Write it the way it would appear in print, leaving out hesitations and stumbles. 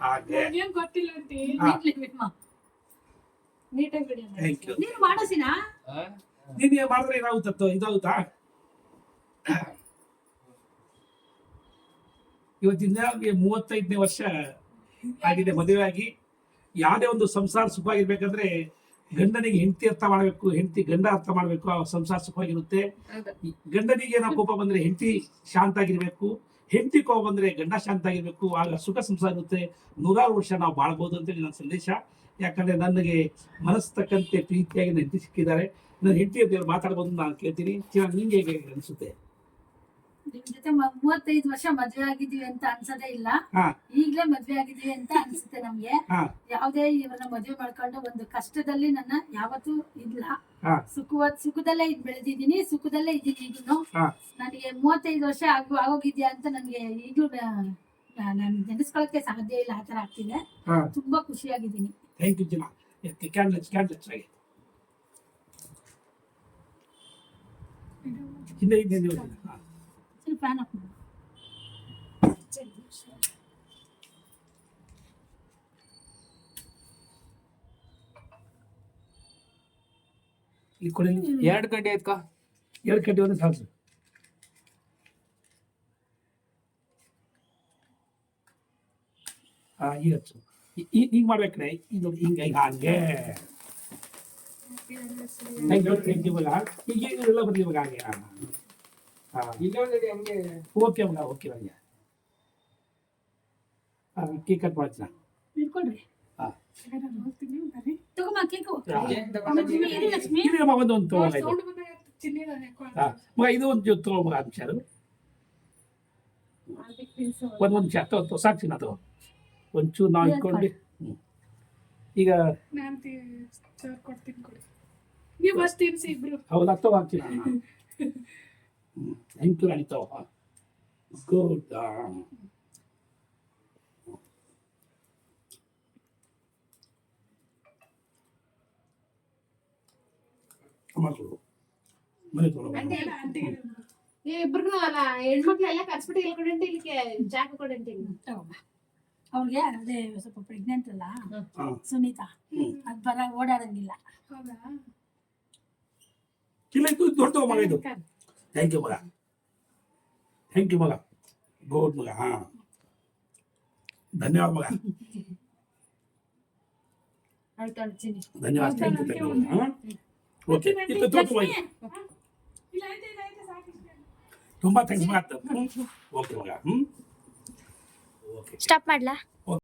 ಹಾಗೆ ಏನ್ ಗೊತ್ತಿಲ್ಲ ಅಂತಿ ನೀಟಾಗಿ ಬಿಡಿ ಥ್ಯಾಂಕ್ ಯು. ನೀನು ಮಾಡೋಸಿನಾ ನೀನು ಮಾಡಿದ್ರೆ ಏನಾಗುತ್ತೋ ಇದಾಗುತ್ತಾ ಇವತ್ತಿನ 35ನೇ ವರ್ಷ ಆಗಿದೆ ಮದುವೆ ಆಗಿ. ಯಾವುದೇ ಒಂದು ಸಂಸಾರ ಸುಖವಾಗಿರ್ಬೇಕಂದ್ರೆ ಗಂಡನಿಗೆ ಹೆಂಡತಿ ಅರ್ಥ ಮಾಡಬೇಕು, ಹೆಂಡತಿ ಗಂಡ ಅರ್ಥ ಮಾಡಬೇಕು, ಆ ಸಂಸಾರ ಸುಖವಾಗಿರುತ್ತೆ. ಗಂಡನಿಗೆ ಏನೋ ಕೋಪ ಬಂದ್ರೆ ಹೆಂಡತಿ ಶಾಂತ ಆಗಿರ್ಬೇಕು, ಹೆಂಡತಿ ಕೋಪ ಬಂದ್ರೆ ಗಂಡ ಶಾಂತ ಆಗಿರ್ಬೇಕು, ಆಗ ಸುಖ ಸಂಸಾರ ಇರುತ್ತೆ. 100 ವರ್ಷ ನಾವು ಬಾಳ್ಬೋದು ಅಂತೇಳಿ ನನ್ನ ಸಂದೇಶ. ಯಾಕಂದ್ರೆ ನನಗೆ ಮನಸ್ಸು ತಕ್ಕಂತೆ ಪ್ರೀತಿಯಾಗಿ ನನ್ನ ಹೆಂಡತಿ ಸಿಕ್ಕಿದ್ದಾರೆ. ನನ್ನ ಹೆಂಡತಿ ಅಂತ ಮಾತಾಡ್ಬೋದು ನಾನು ಕೇಳ್ತೀನಿ. ನಿಂಗೆ ಹೇಗೆ ಅನಿಸುತ್ತೆ? ನಿಮ್ ಜೊತೆ 35 ವರ್ಷ ಮದ್ವೆ ಆಗಿದೀವಿ ಅಂತ ಅನ್ಸದೇ ಇಲ್ಲ. ಈಗ್ಲೇ ಮದ್ವೆ ಆಗಿದೀವಿ ಅಂತ ಅನ್ಸುತ್ತೆ ನಮ್ಗೆ. ಯಾವ್ದೇ ಇವ್ರನ್ನ ಮದ್ವೆ ಮಾಡ್ಕೊಂಡು ಒಂದು ಕಷ್ಟದಲ್ಲಿ ನನ್ನ ಯಾವತ್ತೂ ಇಲ್ಲ. ಸುಖದಲ್ಲೇ ಬೆಳೆದಿದ್ದೀನಿ, ಸುಖದಲ್ಲೇ ಇದ್ದೀನಿ. ಈಗೂನು ನನಗೆ 35 ವರ್ಷ ಆಗೋಗಿದ್ಯಾ ಅಂತ ನನ್ಗೆ ಈಗ್ಲೂ ನಾನು ನೆನೆಸ್ಕೊಳಕ್ಕೆ ಸಾಧ್ಯ ಇಲ್ಲ. ಆತರ ಆಗ್ತಿದೆ. ತುಂಬಾ ಖುಷಿಯಾಗಿದ್ದೀನಿ. ಥ್ಯಾಂಕ್ ಯು ಜಿನಾ. ಫ್ಯಾನ್ ಆಫ್ ಮಾಡಿ. ಈ ಕೊಡಿ 2 ಗಂಟೆ ಆಯ್ತು. 2 ಗಂಟೆ ಒಂದು ಸಾಕು. ಈಗ ಮಾಡ್ಬೇಕ್ರೆ ಇದು ಹಿಂಗೆ ಹಾಗೆ. ಥ್ಯಾಂಕ್ ಯು ಮಗ. ಈಗ ಎಲ್ಲ ಬರ್ಲಿ ಇವಾಗ ಹಾಗೆ. ಓಕೆ ಮಗ, ಓಕೆ ಮಗ. ಕೇಕ್ ಕಟ್ ಮಾಡ್ತೀನಿ. ಇಟ್ಕೊಳ್ರಿ. ತಗೊಮ್ಮ ಕೇಕು. ಒಂದು ತಗೊಂಡು ಮಗ, ಇದು ಒಂದು ಜೊತೆ ತಗೋ ಮಗ. ಅಂಶ ಒಂದು ಶಾತ ಸಾಕ್ಷಿ ಅದು ಒಂಚೂರು ನಾವು ಇಟ್ಕೊಂಡು ಈಗ ನೀವು ಬಸ್ ತಿನ್ಸಿ ಇಬ್ರು. ಹೌದು ಹತ್ತವ ಹಾಕ್ತೀನಿ. Thank you Anita. ಗುಡ್. ಮನೆ ತೊಗೊಂಡು ಇಬ್ರು ಅಲ್ಲ ಹೆಣ್ಮಕ್ಳೆಲ್ಲ ಕರ್ಸ್ಬಿಟ್ಟು ಇಲ್ಲಿ ಕೊಡಂಟಿ ಇಲ್ಲಿಗೆ ಜಾಗ ಕೊಡಂಟಿ ಅವ್ರಿಗೆ ಅದೇ ಸ್ವಲ್ಪ ಪ್ರೆಗ್ನೆಂಟ್ ಅಲ್ಲ ಸುನೀತಾ, ಅದ್ ಓಡಾಡಂಗಿಲ್ಲ. ಹೌದಾ? ಇಲ್ಲ ಇದು ದೊಡ್ಡ ಮಗ ಇದು. ಥ್ಯಾಂಕ್ ಯು ಮಗ, ಥ್ಯಾಂಕ್ ಯು ಮಗ. ಗುಡ್ ಮಗ. ಧನ್ಯವಾದ ಮಗ. ಧನ್ಯವಾದ. Thank you okay. ಇದು ತುಂಬಾ ಥ್ಯಾಂಕ್ಸ್ ಮಗ. ಓಕೆ ಮಗ. ಓಕೆ, ಸ್ಟಾಪ್ ಮಾಡ್ಲಾ?